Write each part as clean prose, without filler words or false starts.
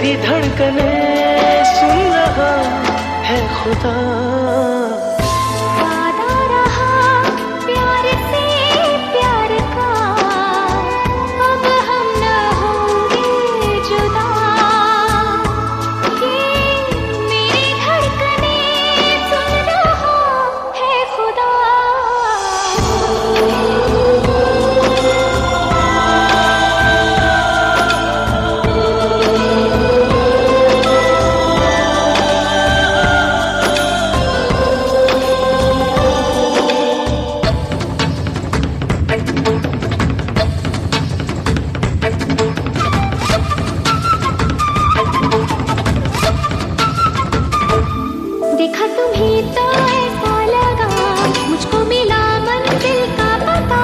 मेरी धड़कने सुन रहा है खुदा। वादा रहा प्यार से प्यार का, अब हम न होंगे जुदा। ये मेरी धड़कने सुन रहा है खुदा। देखा तुम्हें तो ऐसा लगा, मुझको मिला मंजिल का पता।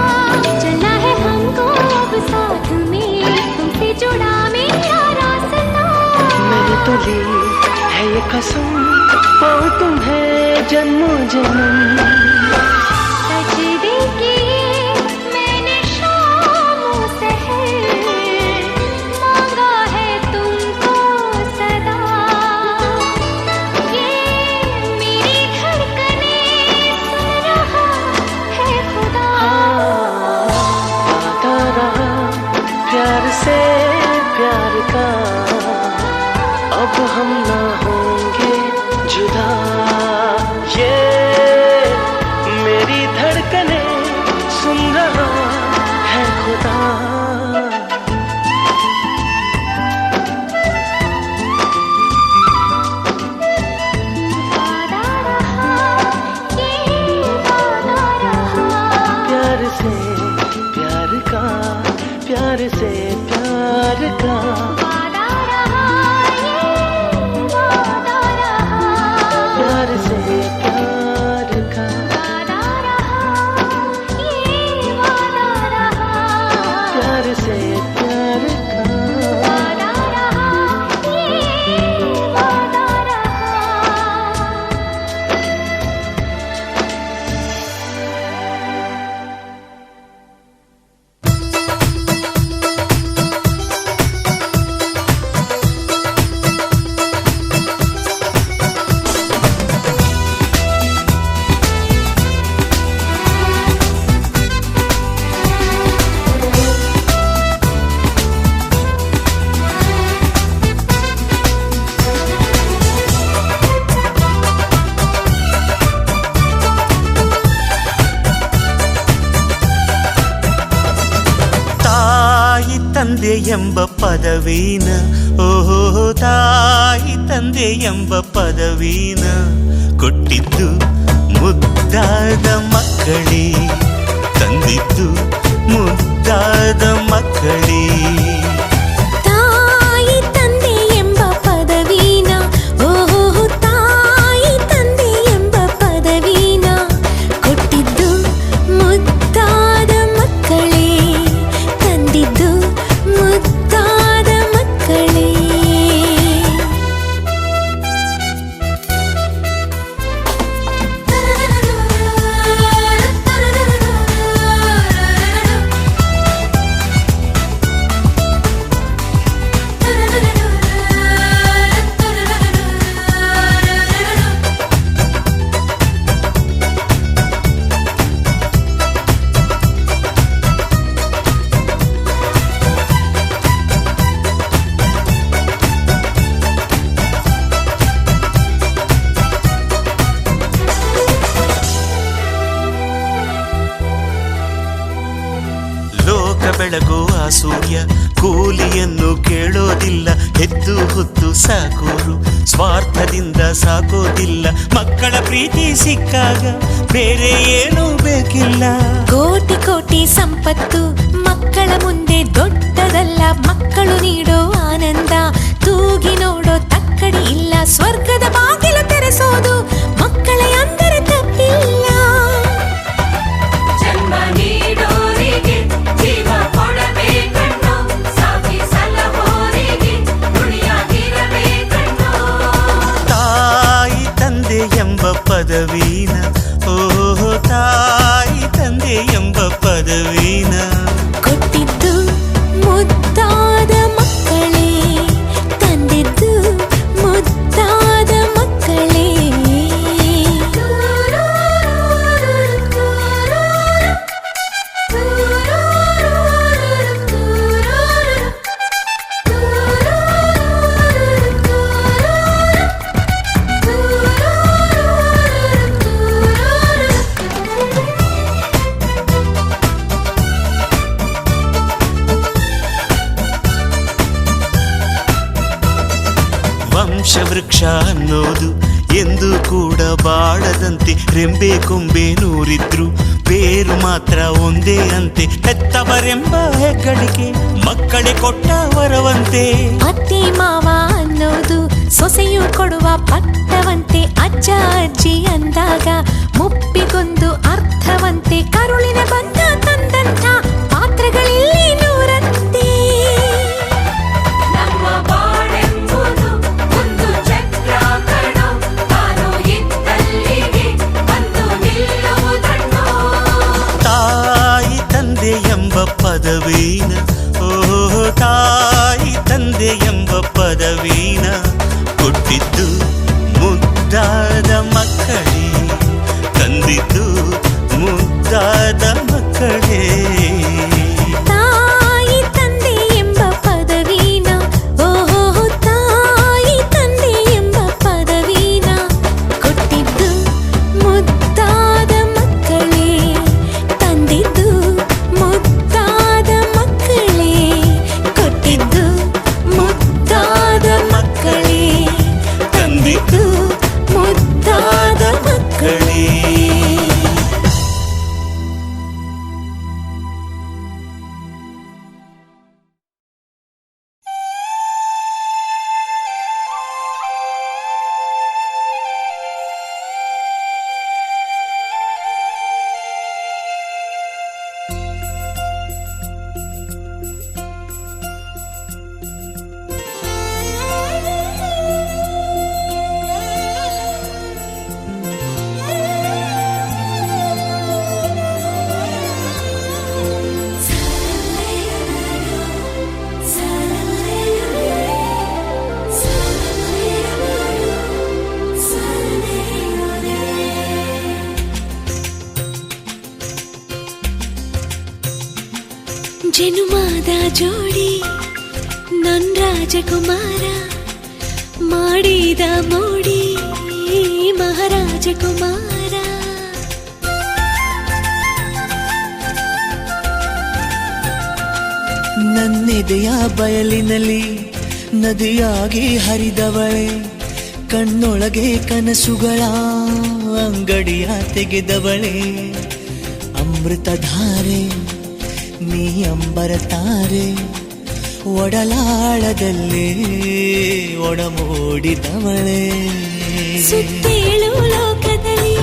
चलना है हमको अब साथ में, तुमसे जुड़ा मेरा रास्ता। मैंने तो ली है ये कसम, पाऊं तुम्हें जन्मों जन्म। सजदे किए मैंने शामों सहर, मांगा है तुमको सदा। ये मेरी धड़कने सुन रहा है खुदा। वादा रहा प्यार से प्यार का, अब हम ना होंगे जुदा। ये मेरी धड़कने सुन रहा है खुदा। वादा रहा ये वादा रहा, प्यार से प्यार का, प्यार से प्यार का। वादा रहा ये वादा रहा, प्यार से प्यार का। वादा रहा ये वादा रहा, प्यार से प्यार का। वादा रहा ये वादा रहा। ತಾಯಿ ತಂದೆ ಎಂಬ ಪದವೀನ, ಓಹೋ ತಾಯಿ ತಂದೆ ಎಂಬ ಪದವೀನ ಕೊಟ್ಟಿದ್ದು ಮುದ್ದಾದ ಮಕ್ಕಳೇ, ತಂದಿದ್ದು ಮುದ್ದಾದ ಮಕ್ಕಳೇ. ತಾಯಿ ತಂದೆ ಎಂಬ ಪದವೀನ, ಓಹೋ ತಾಯಿ ತಂದೆ ಎಂಬ ಪದವೀನ ಕೊಟ್ಟಿದ್ದು ಮುದ್ದಾದ ಮಕ್ಕಳೇ, ತಂದಿದ್ದು ಮುದ್ದಾದ ಮಕ್ಕಳೇ. ಲೋಕ ಬೆಳಗುವ ಸೂರ್ಯ ಕೂಲಿಯನ್ನು ಕೇಳೋದಿಲ್ಲ, ಎದ್ದು ಹೊತ್ತು ಸಾಕೋರು ಸ್ವಾರ್ಥದಿಂದ ಸಾಕೋದಿಲ್ಲ. ಮಕ್ಕಳ ಪ್ರೀತಿ ಸಿಕ್ಕಾಗ ಬೇರೆ ಏನೂ ಬೇಕಿಲ್ಲ. ಕೋಟಿ ಕೋಟಿ ಸಂಪತ್ತು ಮಕ್ಕಳ ಮುಂದೆ ದೊಡ್ಡದಲ್ಲ, ಮಕ್ಕಳು ನೀಡೋ ಆನಂದ ತೂಗಿ ನೋಡೋ ತಕ್ಕಡಿ ಇಲ್ಲ. ಸ್ವರ್ಗದ ಬಾಗಿಲು ತೆರೆಸೋದು ಮಕ್ಕಳ ಅಂದರೆ ತಪ್ಪಿಲ್ಲ. ಜನ್ಮ ನೀಡೋರಿಗೆ ಜೀವ ಕೊಡಬೇಕಣ್ಣೋ, ಸಾಕಿ ಸಲಹೋರಿಗೆ ಋಣಿಯಾಗಿರಬೇಕಣ್ಣೋ. ತಾಯಿ ತಂದೆ ಎಂಬ ಪದವೀನ, ಓಹೋ ತಾಯಿ ತಂದೆ ಎಂಬ ಪದವೀನ ಕೊಟ್ಟಿದ್ದು ಮುದ್ದಾದ ಮಕ್ಕಳೇ, ತಂದಿದ್ದು ವಂಶವೃಕ್ಷ ಅನ್ನೋದು ಎಂದು ಕೂಡ ಬಾಳದಂತೆ, ರೆಂಬೆ ಕೊಂಬೆ ನೂರಿದ್ರು ಬೇರು ಮಾತ್ರ ಒಂದೇ ಅಂತೆ. ಹೆತ್ತವರೆಂಬ ಹೆಗ್ಗಳಿಕೆ ಮಕ್ಕಳೇ ಕೊಟ್ಟ ವರವಂತೆ. ಅತ್ತೆ ಮಾವ ಅನ್ನೋದು ಸೊಸೆಯು ಕೊಡುವ ಪಟ್ಟವಂತೆ. ಅಜ್ಜ ಅಜ್ಜಿ ಅಂದಾಗ ಮುಪ್ಪಿಗೊಂದು ಅರ್ಥವಂತೆ. ಕರುಳಿನ ಬಂಧ ತಂದಂಥ ಪಾತ್ರಗಳಿಲ್ಲಿ ನೂರಂತೆ. ನಮ್ಮ ಬಾಳೆಂಬುದು ಒಂದು ಚಕ್ರ ಕಣೋ, ತಾನು ಇದ್ದಲ್ಲಿಗೆ ಬಂದು ನಿಲ್ಲುವುದಣ್ಣೋ. ತಾಯಿ ತಂದೆ ಎಂಬ ಪದವೀನ, ಓ ತಾಯಿ ತಂದೆ ಎಂಬ ಪದವೀನ ಕೊಟ್ಟಿದ್ದು ಮುದ್ದಾದ ಮಕ್ಕಳೇ, ತಂದಿದ್ದು ಮುದ್ದಾದ ಮಕ್ಕಳೇ. ತಾಯಿ ತಂದೆ ಎಂಬ ಪದವೀನ, ಓಹೋ ತಾಯಿ ತಂದೆ ಎಂಬ ಪದವೀನ ಕೊಟ್ಟಿದ್ದು ಮುದ್ದಾದ ಮಕ್ಕಳೇ, ತಂದಿದ್ದು ಮುದ್ದಾದ ಮಕ್ಕಳೇ, ಕೊಟ್ಟಿದ್ದು ಮುದ್ದಾದ ಮಕ್ಕಳೇ, ತಂದಿದ್ದು ಮುದ್ದಾದ ಮಕ್ಕಳೇ. ಜನುಮಾದ ಜೋಡಿ ನನ್ ರಾಜಕುಮಾರ, ಮಾಡಿದ ಮೋಡಿ ಮಹಾರಾಜಕುಮಾರ. ನನ್ನೆದೆಯ ಬಯಲಿನಲ್ಲಿ ನದಿಯಾಗಿ ಹರಿದವಳೆ, ಕಣ್ಣೊಳಗೆ ಕನಸುಗಳ ಅಂಗಡಿಯ ತೆಗೆದವಳೆ. ಅಮೃತಧಾರೆ ನೀ ಅಂಬರ ತಾರೆ, ಒಡಲಾಳದಲ್ಲಿ ಒಡಮೂಡಿದವಳೆ. ಸುತ್ತೇಳು ಲೋಕದಲ್ಲಿ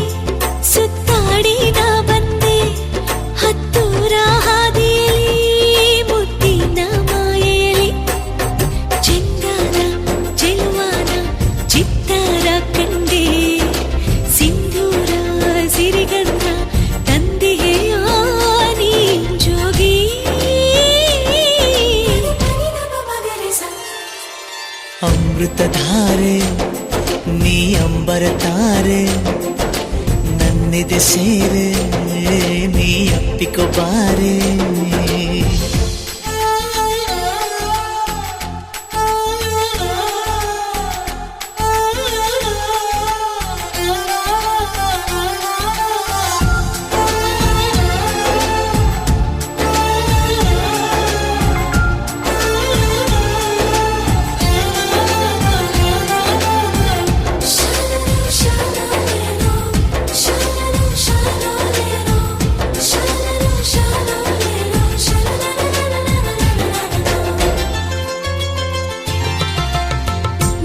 ಸುತ್ತಾಡಿ ನಾ ಬಂದೆ, ಹತ್ತೂರ ಹಾದಿಯಲ್ಲಿ ಮುತ್ತಿನ ಮಾಯೆಯಲ್ಲಿ. ಚೆಂದಾನ ಚೆಲುವಾನ ಚಿತ್ತಾರ ಕಂಡೆ, ಸಿಂಧೂರ ಸಿರಿಗಂಧ ತಂದೆಯ ನೀ ಜೋಗಿ. ಅಮೃತಧಾರೆ ನೀ ಅಂಬರ ತಾರೆ, ನನ್ನೆದೆ ಸೇರೆ ನೀ ಅಪ್ಪಿಕೊ ಬಾರೆ.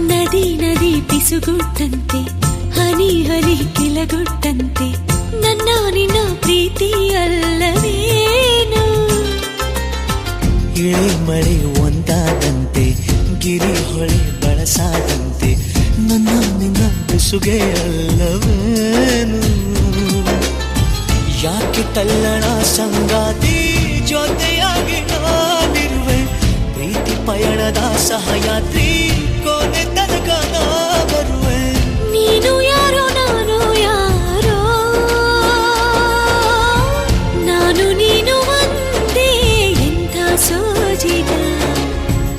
ನದಿ ನದಿ ಪಿಸುಗುಟ್ಟಂತೆ, ಹನಿ ಹನಿ ಕಿಲಗುಟ್ಟಂತೆ, ನನ್ನ ನಿನ್ನ ಪ್ರೀತಿ ಅಲ್ಲವೇನು. ಇಳೆ ಮಳೆ ಒಂದಾದಂತೆ, ಗಿರಿ ಹೊಳೆ ಬಳಸಾದಂತೆ, ನನ್ನ ನಿನ್ನ ಬೆಸುಗೆ ಅಲ್ಲವೇನು. ಯಾಕೆ ತಲ್ಲಣ ಸಂಗಾತಿ ಜೊತೆಯಾಗಿ ನಾನಿರುವೆ, ಪ್ರೀತಿ ಪಯಣದ ಸಹಯಾತ್ರಿ ಕೊನೆ ತನಕ ನಾ ಬರುವೆ. ನೀನು ಯಾರೋ ನಾನು ಯಾರೋ, ನಾನು ನೀನು ಒಂದೇ ಎಂಥ ಸೋಜಿಗ.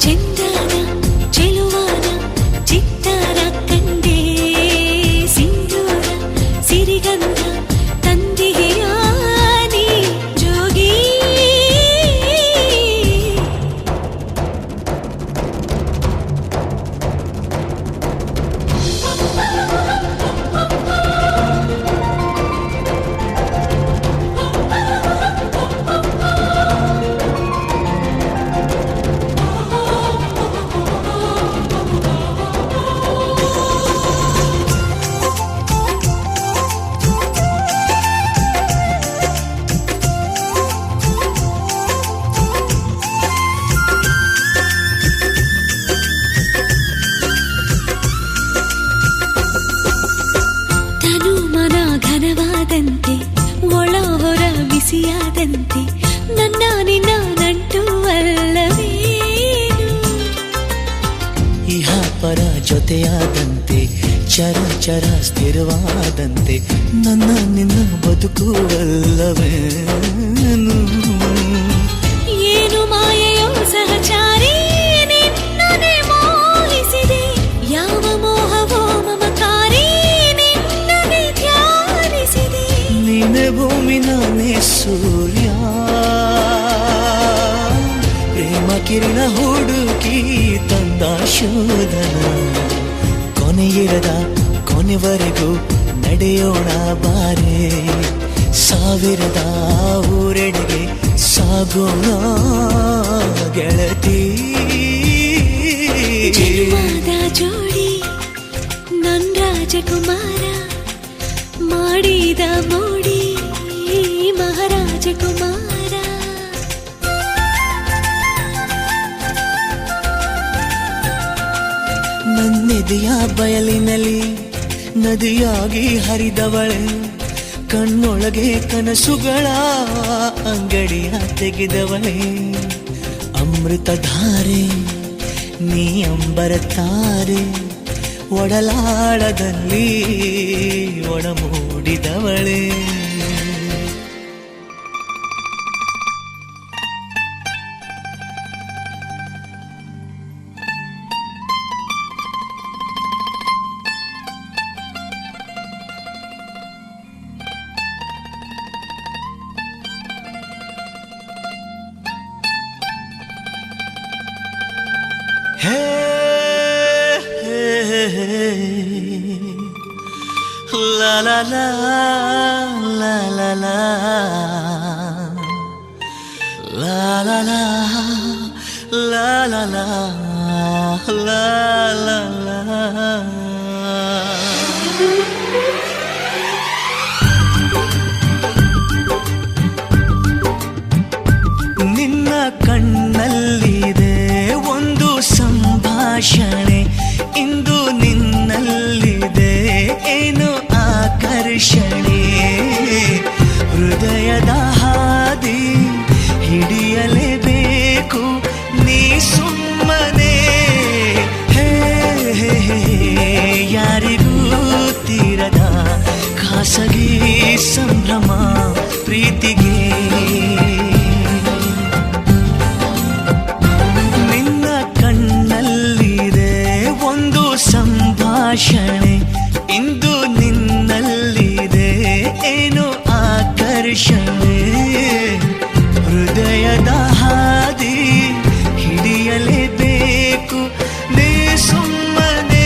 ಚೆಂದಾನ ಚೆಲುವಾನ ಚಿತ್ತಾರ ಕಂಡೆ, ಸಿಂಧೂರ ಸಿರಿಗಂಧ ತಂದೆಯ ನೀ ಜೋಗಿ. ಜೊತೆಯಾದಂತೆ ಚರ ಚರ ಸ್ಥಿರವಾದಂತೆ ನನ್ನ ನಿನ್ನ ಬದುಕುವಲ್ಲವೇನು ಏನು ಮಾಯೆಯೋ ಸಹಚಾರಿ ನಿನ್ನನೆ ಮೋಹಿಸಿದೆ ಯಾವ ಮೋಹವೋ ಮಮಕಾರಿ ನಿನ್ನನೆ ಧ್ಯಾನಿಸಿದೆ ನೀನೆ ಭೂಮಿ ನಾನೇ ಸೂರ್ಯ ಪ್ರೇಮ ಕಿರಣ ಹುಡುಕಿ ತಂದ ಶೋಧನ ಕೊನೆಯಿರದ ಕೊನೆವರೆಗೂ ನಡೆಯೋಣ ಬಾರೆ ಸಾವಿರದ ಊರೆಡೆಗೆ ಸಾಗೋಣ ಗೆಳತಿ ಜನ್ಮದ ಜೋಡಿ ನನ್ ರಾಜಕುಮಾರ ಮಾಡಿದ ಮೋಡಿ ಮಹಾರಾಜಕುಮಾರ ನನ್ನೆದೆಯ ಬಯಲಿನಲ್ಲಿ ನದಿಯಾಗಿ ಹರಿದವಳೆ ಕಣ್ಣೊಳಗೆ ಕನಸುಗಳ ಅಂಗಡಿಯ ತೆಗೆದವಳೆ ಅಮೃತಧಾರೆ ನೀ ಅಂಬರತಾರೆ ಒಡಲಾಳದಲ್ಲಿ ಒಡಮೂಡಿದವಳೆ La la la la la la la la la la la la la la ನಿನ್ನ ಕಣ್ಣಲ್ಲಿದೆ ಒಂದು ಸಂಭಾಷಣೆ ಇಂದು ನಿನ್ನಲ್ಲಿದೆ ಏನು ಆಕರ್ಷಣೆ ಹೃದಯದ ಹಾದಿ ಹಿಡಿಯಲೇಬೇಕು ನೀ ಸುಮ್ಮನೆ ಯಾರಿಗೂ ತೀರದ ಖಾಸಗಿ ಸಂಭ್ರಮ ಪ್ರೀತಿಗೆ ನಿನ್ನ ಕಣ್ಣಲ್ಲಿದೆ ಒಂದು ಸಂಭಾಷಣೆ ಇಂದು ನಿನ್ನಲ್ಲಿದೆ ಏನು ಆಕರ್ಷಣೆ ಹೃದಯದ ಹಾದಿ ಹಿಡಿಯಲೇಬೇಕು ನೀ ಸುಮ್ಮನೆ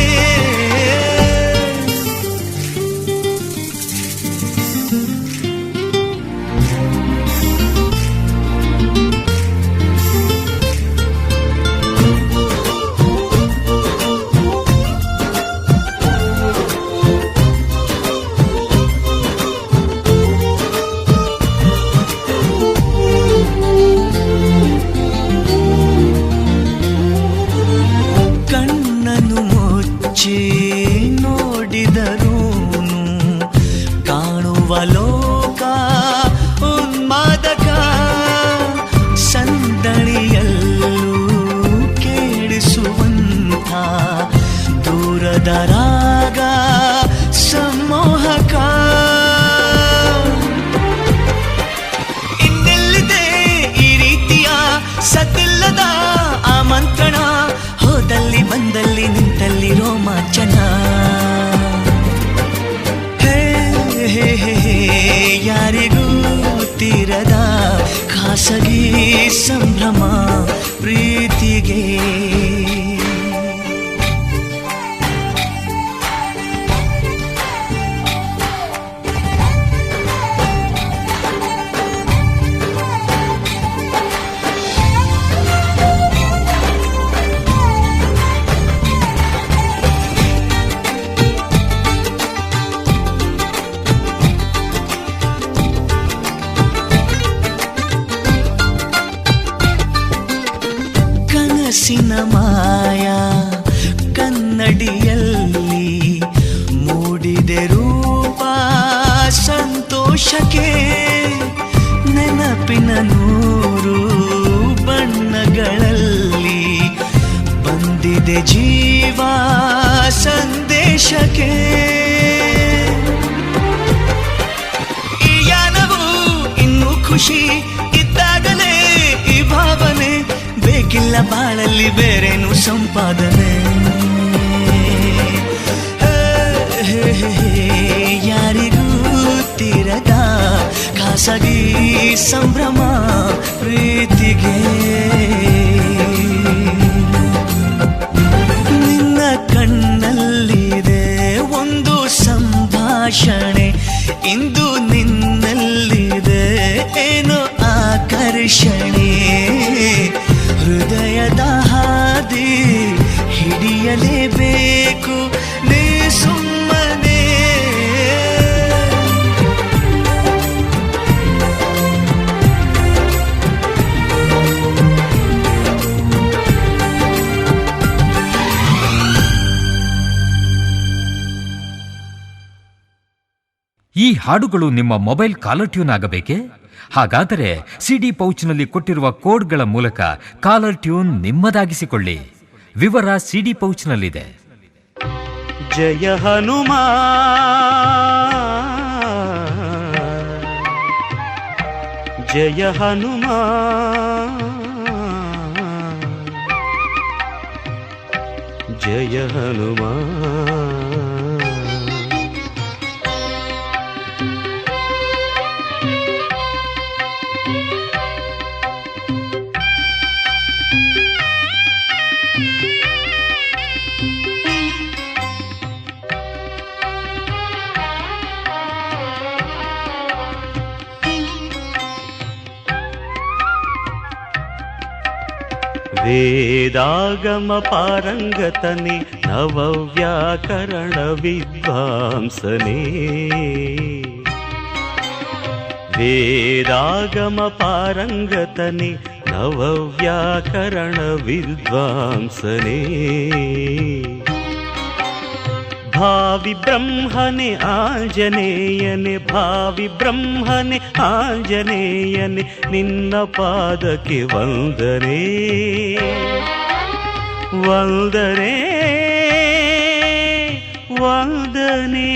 ಕಣ್ಣನ್ನು ಮುಚ್ಚಿ ನೋಡಿದರೂನು ಕಾಣುವ ಲೋಕ ಉನ್ಮಾದಕ ಸಂದಣಿಯಲ್ಲೂ ಕೇಳಿಸುವಂಥ ದೂರದ ರಾಗ ಸಮೋಹಕ ಇನ್ನೆಲ್ಲಿದೆ ಈ ರೀತಿಯ ಸತಿಲ್ಲದ ಆಮಂತ್ರಣ ಹೋದಲ್ಲಿ ಬಂದಲ್ಲಿ ನಿಂತಲ್ಲಿ ರೋಮಾಂಚನ ಯಾರಿಗೂ ತೀರದ ಖಾಸಗಿ ಸಂಭ್ರಮ ಪ್ರೀತಿಗೆ ಕನಸಿನ ಮಾಯ ಕನ್ನಡಿಯಲ್ಲಿ ಮೂಡಿದೆ ರೂಪ ಸಂತೋಷಕ್ಕೆ ನೆನಪಿನ ನೂರು ಬಣ್ಣಗಳಲ್ಲಿ ಬಂದಿದೆ ಜೀವ ಸಂದೇಶಕ್ಕೆ ಈ ಯಾನವು ಇನ್ನೂ ಖುಷಿ ಇದ್ದಾಗಲೇ ಈ ಭಾವನೆ ಬೇಕಿಲ್ಲ ಬಾಳಲ್ಲಿ ಬೇರೇನು ಸಂಪಾದನೆ ಯಾರಿಗೂ ತೀರದ ಖಾಸಗಿ ಸಂಭ್ರಮ ಪ್ರೀತಿಗೆ ನಿನ್ನ ಕಣ್ಣಲ್ಲಿದೆ ಒಂದು ಸಂಭಾಷಣೆ ಇಂದು ನಿನ್ನಲ್ಲಿದೆ ಏನೋ ಆಕರ್ಷಣೆ ಹೃದಯದ ಹಾದಿ ಹಿಡಿಯಲೇಬೇಕು ನೀ ಸುಮ್ಮನೆ ಈ ಹಾಡುಗಳು ನಿಮ್ಮ ಮೊಬೈಲ್ ಕಾಲರ್ ಟ್ಯೂನ್ ಆಗಬೇಕೇ? ಹಾಗಾದರೆ ಸಿಡಿ ಪೌಚ್ನಲ್ಲಿ ಕೊಟ್ಟಿರುವ ಕೋಡ್ಗಳ ಮೂಲಕ ಕಾಲರ್ ಟ್ಯೂನ್ ನಿಮ್ಮದಾಗಿಸಿಕೊಳ್ಳಿ. ವಿವರ ಸಿಡಿ ಪೌಚ್ನಲ್ಲಿದೆ. ಜಯ ಹನುಮಾನ್ ಜಯ ಹನುಮಾನ್ ಜಯ ಹನುಮಾನ್ ವೇದಾಗಮ ಪಾರಂಗತನೆ ನವವ್ಯಾಕರಣ ವಿದ್ವಾಂಸನೆ ವೇದಾಗಮ ಪಾರಂಗತನೆ ನವವ್ಯಾಕರಣ ವಿದ್ವಾಂಸನೆ ಭಾವಿ ಬ್ರಹ್ಮನೆ ಆಂಜನೇಯನೆ ಭಾವಿ ಬ್ರಹ್ಮನೆ ಆಂಜನೇಯನೆ ನಿನ್ನ ಪಾದಕ್ಕೆ ವಂದನೆ ವಂದನೆ ವಂದನೆ